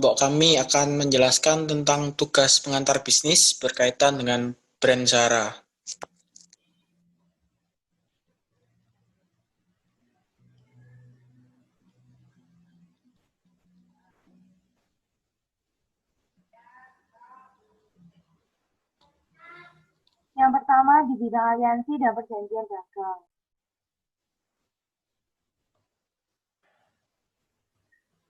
Kelompok kami akan menjelaskan tentang tugas pengantar bisnis berkaitan dengan brand Zara. Yang pertama di bidang aliansi dan perjanjian dagang.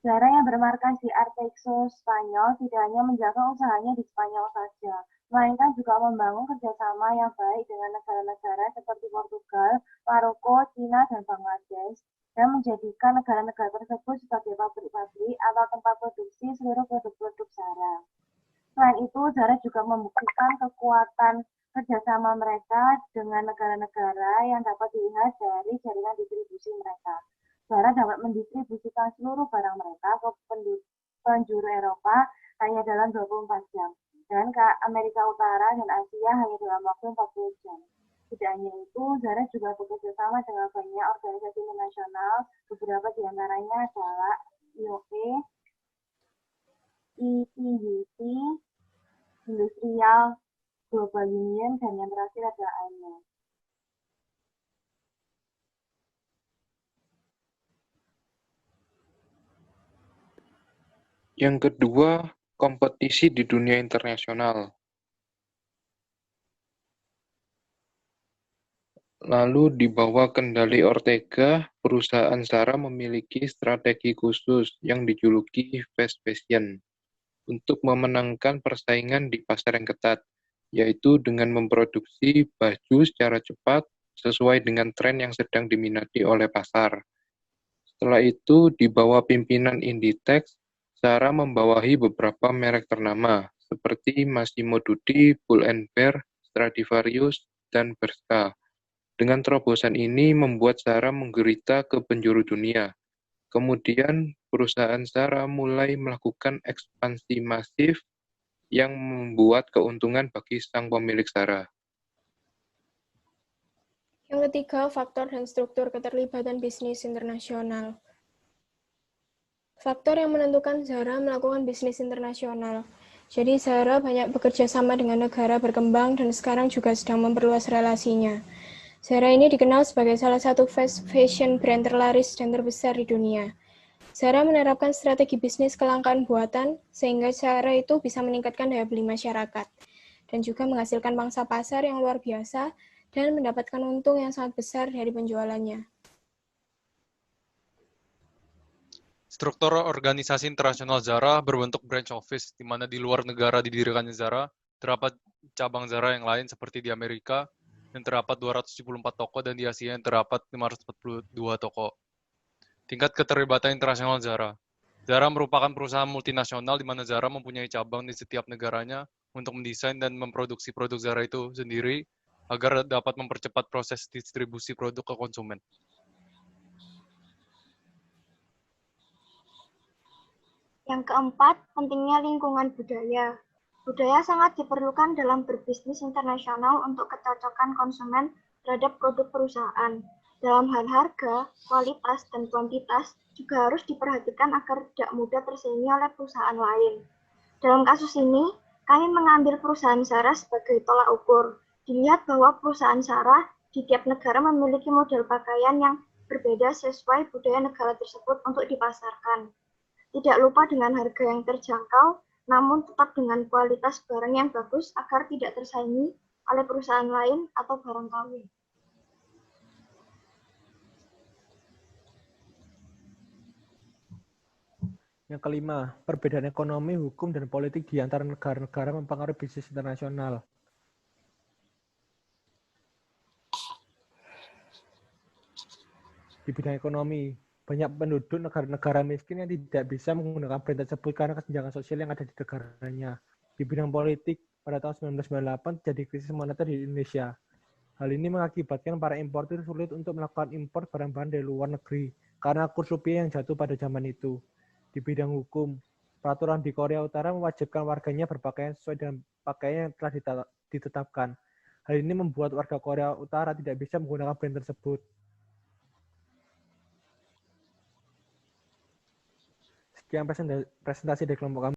Zara yang bermarkas di Arteixo Spanyol tidak hanya menjaga usahanya di Spanyol saja, melainkan juga membangun kerjasama yang baik dengan negara-negara seperti Portugal, Maroko, Cina, dan Bangladesh, dan menjadikan negara-negara tersebut sebagai pabrik-pabrik atau tempat produksi seluruh produk-produk Zara. Selain itu, Zara juga membuktikan kekuatan kerjasama mereka dengan negara-negara yang dapat dilihat dari jaringan distribusi mereka. Zara dapat mendistribusikan seluruh barang mereka ke penjuru Eropa hanya dalam 24 jam, dan ke Amerika Utara dan Asia hanya dalam waktu 40 jam. Tidak hanya itu, Zara juga bekerja sama dengan banyak organisasi internasional, beberapa di antaranya adalah IOP, ITUC, Industrial Global Union, dan yang terakhir adalah AINA. Yang kedua, kompetisi di dunia internasional. Lalu di bawah kendali Ortega, perusahaan Zara memiliki strategi khusus yang dijuluki fast fashion untuk memenangkan persaingan di pasar yang ketat, yaitu dengan memproduksi baju secara cepat sesuai dengan tren yang sedang diminati oleh pasar. Setelah itu, di bawah pimpinan Inditex, Zara membawahi beberapa merek ternama, seperti Massimo Dutti, Pull&Bear, Stradivarius, dan Bershka. Dengan terobosan ini membuat Zara menggurita ke penjuru dunia. Kemudian, perusahaan Zara mulai melakukan ekspansi masif yang membuat keuntungan bagi sang pemilik Zara. Yang ketiga, faktor dan struktur keterlibatan bisnis internasional. Faktor yang menentukan Zara melakukan bisnis internasional. Jadi Zara banyak bekerja sama dengan negara berkembang dan sekarang juga sedang memperluas relasinya. Zara ini dikenal sebagai salah satu fast fashion brand terlaris dan terbesar di dunia. Zara menerapkan strategi bisnis kelangkaan buatan, sehingga cara itu bisa meningkatkan daya beli masyarakat, dan juga menghasilkan pangsa pasar yang luar biasa, dan mendapatkan untung yang sangat besar dari penjualannya. Struktur organisasi internasional Zara berbentuk branch office, di mana di luar negara didirikannya Zara, terdapat cabang Zara yang lain seperti di Amerika, yang terdapat 274 toko, dan di Asia yang terdapat 542 toko. Tingkat keterlibatan internasional Zara. Zara merupakan perusahaan multinasional di mana Zara mempunyai cabang di setiap negaranya untuk mendesain dan memproduksi produk Zara itu sendiri agar dapat mempercepat proses distribusi produk ke konsumen. Yang keempat, pentingnya lingkungan budaya. Budaya sangat diperlukan dalam berbisnis internasional untuk kecocokan konsumen terhadap produk perusahaan. Dalam hal harga, kualitas, dan kuantitas juga harus diperhatikan agar tidak mudah tersaingi oleh perusahaan lain. Dalam kasus ini, kami mengambil perusahaan Zara sebagai tolak ukur. Dilihat bahwa perusahaan Zara di tiap negara memiliki model pakaian yang berbeda sesuai budaya negara tersebut untuk dipasarkan. Tidak lupa dengan harga yang terjangkau, namun tetap dengan kualitas barang yang bagus agar tidak tersaingi oleh perusahaan lain atau barang KW. Yang kelima, perbedaan ekonomi, hukum, dan politik di antara negara-negara mempengaruhi bisnis internasional. Di bidang ekonomi, banyak penduduk negara-negara miskin yang tidak bisa menggunakan brand tersebut karena kesenjangan sosial yang ada di negaranya. Di bidang politik, pada tahun 1998 terjadi krisis moneter di Indonesia. Hal ini mengakibatkan para importir sulit untuk melakukan impor barang-barang dari luar negeri karena kurs rupiah yang jatuh pada zaman itu. Di bidang hukum, peraturan di Korea Utara mewajibkan warganya berpakaian sesuai dengan pakaian yang telah ditetapkan. Hal ini membuat warga Korea Utara tidak bisa menggunakan brand tersebut. Sekian presentasi dari kelompok kami.